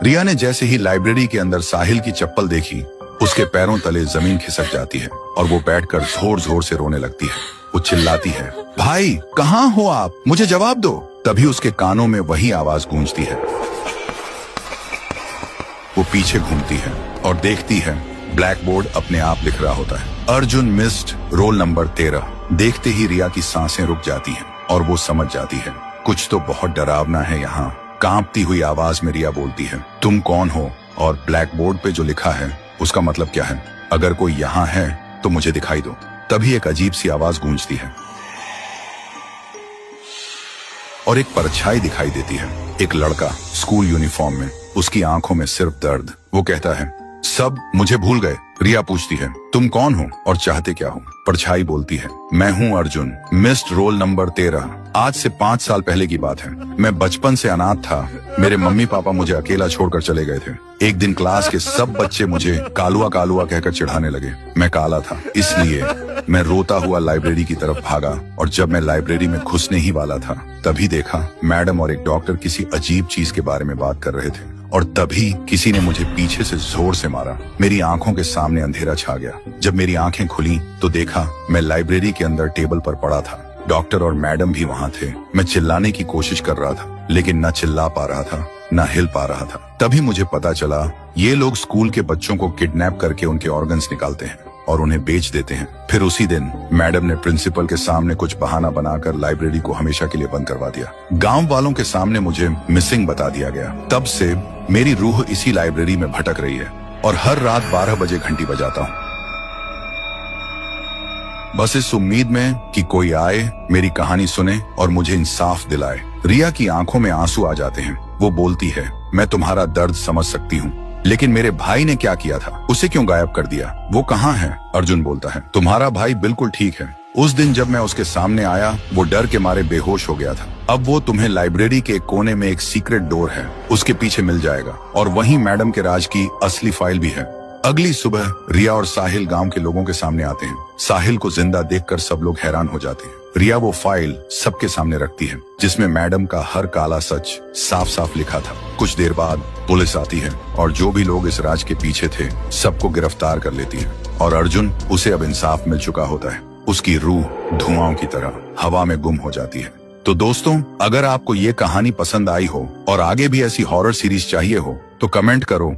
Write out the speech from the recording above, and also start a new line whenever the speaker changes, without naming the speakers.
रिया ने जैसे ही लाइब्रेरी के अंदर साहिल की चप्पल देखी, उसके पैरों तले जमीन खिसक जाती है और वो बैठकर जोर जोर से रोने लगती है। वो चिल्लाती है, भाई कहाँ हो आप, मुझे जवाब दो। तभी उसके कानों में वही आवाज गूंजती है। वो पीछे घूमती है और देखती है ब्लैक बोर्ड अपने आप लिख रहा होता है, अर्जुन मिस्ड रोल नंबर 13। देखते ही रिया की सांसें रुक जाती हैं और वो समझ जाती है कुछ तो बहुत डरावना है यहाँ। कांपती हुई आवाज में रिया बोलती है, तुम कौन हो और ब्लैक बोर्ड पे जो लिखा है उसका मतलब क्या है? अगर कोई यहाँ है तो मुझे दिखाई दो। तभी एक अजीब सी आवाज गूंजती है और एक परछाई दिखाई देती है। एक लड़का स्कूल यूनिफॉर्म में, उसकी आंखों में सिर्फ दर्द। वो कहता है, सब मुझे भूल गए। रिया पूछती है, तुम कौन हो और चाहते क्या हो? परछाई बोलती है, मैं हूँ अर्जुन, मिस्ड रोल नंबर 13। आज से 5 साल पहले की बात है। मैं बचपन से अनाथ था। मेरे मम्मी पापा मुझे अकेला छोड़कर चले गए थे। एक दिन क्लास के सब बच्चे मुझे कालुआ कालुआ कहकर चिढ़ाने लगे। मैं काला था, इसलिए मैं रोता हुआ लाइब्रेरी की तरफ भागा और जब मैं लाइब्रेरी में घुसने ही वाला था तभी देखा मैडम और एक डॉक्टर किसी अजीब चीज के बारे में बात कर रहे थे और तभी किसी ने मुझे पीछे से जोर से मारा। मेरी आंखों के सामने अंधेरा छा गया। जब मेरी आंखें खुली तो देखा मैं लाइब्रेरी के अंदर टेबल पर पड़ा था। डॉक्टर और मैडम भी वहाँ थे। मैं चिल्लाने की कोशिश कर रहा था लेकिन न चिल्ला पा रहा था न हिल पा रहा था। तभी मुझे पता चला ये लोग स्कूल के बच्चों को किडनैप करके उनके ऑर्गन्स निकालते हैं और उन्हें बेच देते हैं। फिर उसी दिन मैडम ने प्रिंसिपल के सामने कुछ बहाना बनाकर लाइब्रेरी को हमेशा के लिए बंद करवा दिया। गांव वालों के सामने मुझे मिसिंग बता दिया गया। तब से मेरी रूह इसी लाइब्रेरी में भटक रही है और हर रात 12 बजे घंटी बजाता हूँ, बस इस उम्मीद में कि कोई आए, मेरी कहानी सुने और मुझे इंसाफ दिलाए। रिया की आंखों में आंसू आ जाते हैं। वो बोलती है, मैं तुम्हारा दर्द समझ सकती हूँ, लेकिन मेरे भाई ने क्या किया था? उसे क्यों गायब कर दिया? वो कहाँ है? अर्जुन बोलता है, तुम्हारा भाई बिल्कुल ठीक है। उस दिन जब मैं उसके सामने आया वो डर के मारे बेहोश हो गया था। अब वो तुम्हें लाइब्रेरी के एक कोने में एक सीक्रेट डोर है, उसके पीछे मिल जाएगा और वहीं मैडम के राज की असली फाइल भी है। अगली सुबह रिया और साहिल गांव के लोगों के सामने आते हैं। साहिल को जिंदा देखकर सब लोग हैरान हो जाते हैं। रिया वो फाइल सबके सामने रखती है जिसमें मैडम का हर काला सच साफ साफ लिखा था। कुछ देर बाद पुलिस आती है और जो भी लोग इस राज के पीछे थे सबको गिरफ्तार कर लेती है और अर्जुन, उसे अब इंसाफ मिल चुका होता है। उसकी रूह धुआं की तरह हवा में गुम हो जाती है। तो दोस्तों, अगर आपको ये कहानी पसंद आई हो और आगे भी ऐसी हॉरर सीरीज चाहिए हो तो कमेंट करो।